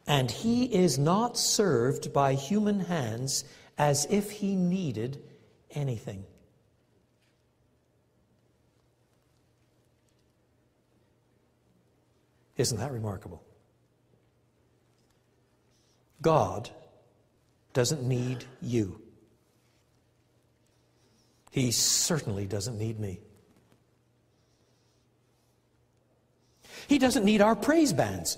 and he is not served by human hands as if he needed anything. Isn't that remarkable? God doesn't need you. He certainly doesn't need me. He doesn't need our praise bands.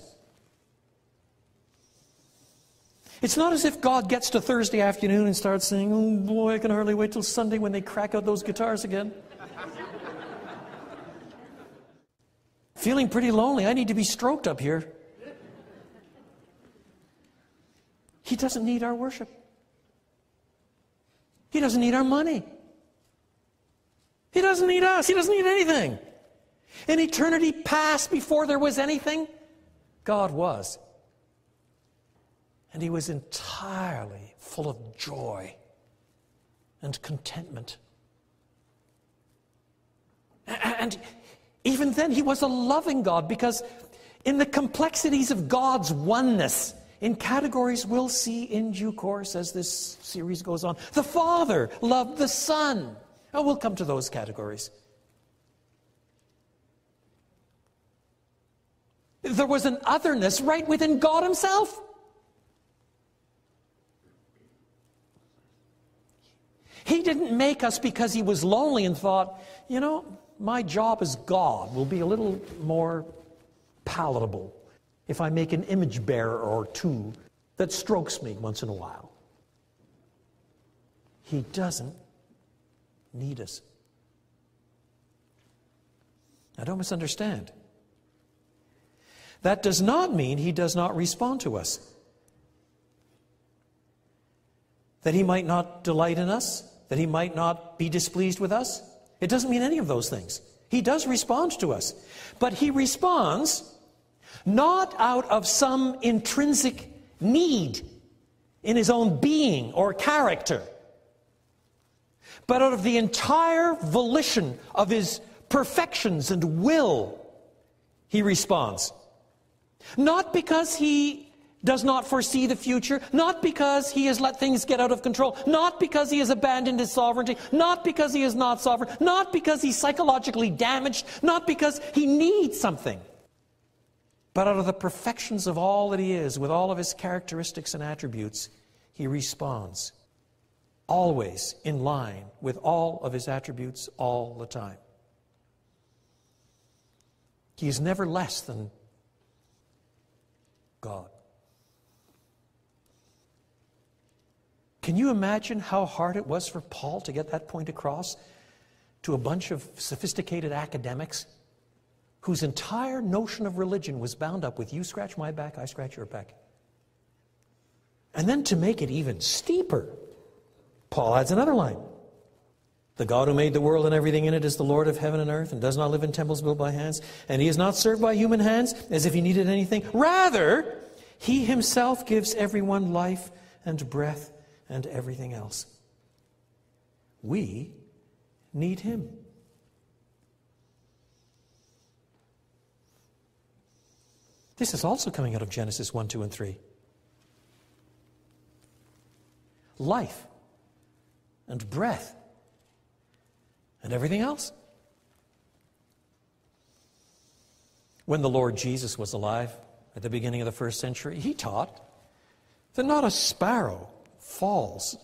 It's not as if God gets to Thursday afternoon and starts saying, "Oh boy, I can hardly wait till Sunday when they crack out those guitars again. Feeling pretty lonely. I need to be stroked up here." He doesn't need our worship. He doesn't need our money. He doesn't need us. He doesn't need anything. In eternity past, before there was anything, God was. And he was entirely full of joy and contentment. And even then, he was a loving God, because in the complexities of God's oneness, in categories we'll see in due course as this series goes on, the Father loved the Son. And we'll come to those categories. There was an otherness right within God himself. He didn't make us because he was lonely and thought, you know, my job as God will be a little more palatable if I make an image bearer or two that strokes me once in a while. He doesn't need us. Now, don't misunderstand. That does not mean he does not respond to us. That he might not delight in us, that he might not be displeased with us. It doesn't mean any of those things. He does respond to us. But he responds not out of some intrinsic need in his own being or character, but out of the entire volition of his perfections and will, he responds. Not because he does not foresee the future, not because he has let things get out of control, not because he has abandoned his sovereignty, not because he is not sovereign, not because he's psychologically damaged, not because he needs something, but out of the perfections of all that he is, with all of his characteristics and attributes, he responds, always in line with all of his attributes all the time. He is never less than God. Can you imagine how hard it was for Paul to get that point across to a bunch of sophisticated academics whose entire notion of religion was bound up with you scratch my back, I scratch your back? And then to make it even steeper, Paul adds another line. The God who made the world and everything in it is the Lord of heaven and earth, and does not live in temples built by hands, and he is not served by human hands as if he needed anything. Rather, he himself gives everyone life and breath and everything else. We need him. This is also coming out of Genesis 1, 2, and 3. Life and breath and everything else. When the Lord Jesus was alive at the beginning of the first century, he taught that not a sparrow falls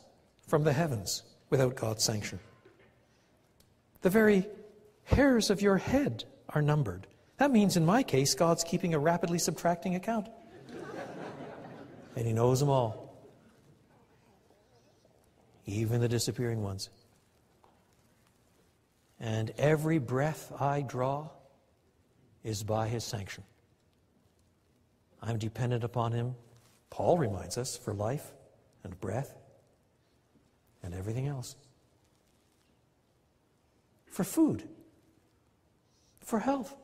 from the heavens without God's sanction. The very hairs of your head are numbered. That means, in my case, God's keeping a rapidly subtracting account. And he knows them all. Even the disappearing ones. And every breath I draw is by his sanction. I'm dependent upon him, Paul reminds us, for life and breath and everything else. For food. For health.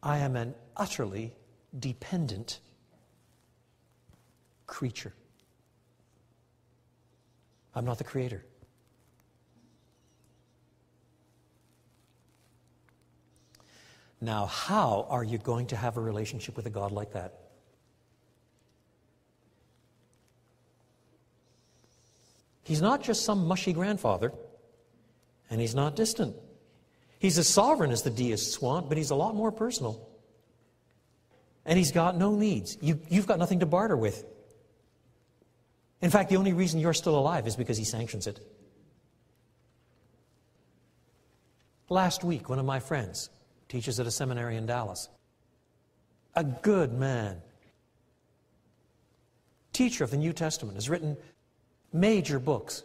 I am an utterly dependent creature. I'm not the creator. Now, how are you going to have a relationship with a God like that? He's not just some mushy grandfather, and he's not distant. He's as sovereign as the deists want, but he's a lot more personal. And he's got no needs. You've got nothing to barter with. In fact, the only reason you're still alive is because he sanctions it. Last week, one of my friends teaches at a seminary in Dallas. A good man. Teacher of the New Testament, has written major books.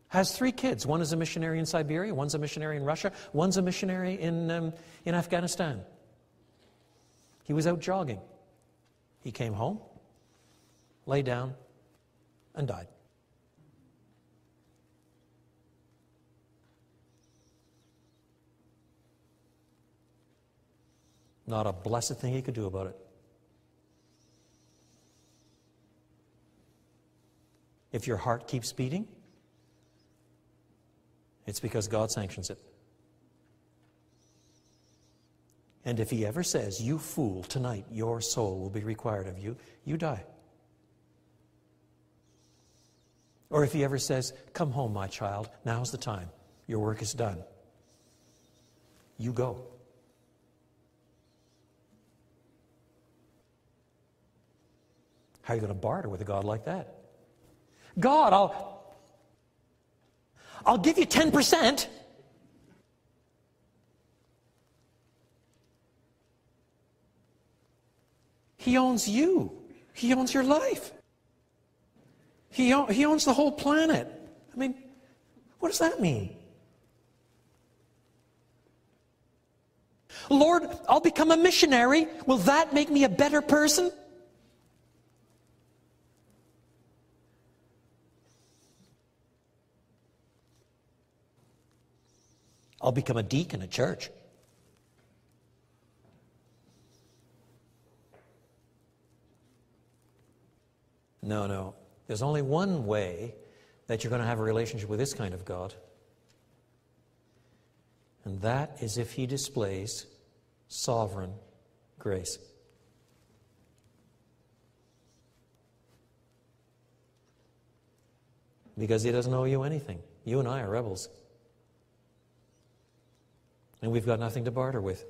Has 3 kids. One is a missionary in Siberia, one's a missionary in Russia, one's a missionary in Afghanistan. He was out jogging. He came home, lay down, and died. Not a blessed thing he could do about it. If your heart keeps beating, it's because God sanctions it. And if he ever says, "You fool, tonight your soul will be required of you," you die. Or if he ever says, "Come home, my child, now's the time, your work is done," you go. How are you going to barter with a God like that? God, I'll give you 10%. He owns you. He owns your life. He owns the whole planet. I mean, what does that mean? Lord, I'll become a missionary. Will that make me a better person? I'll become a deacon at church. No. There's only one way that you're going to have a relationship with this kind of God. And that is if he displays sovereign grace. Because he doesn't owe you anything. You and I are rebels. And we've got nothing to barter with.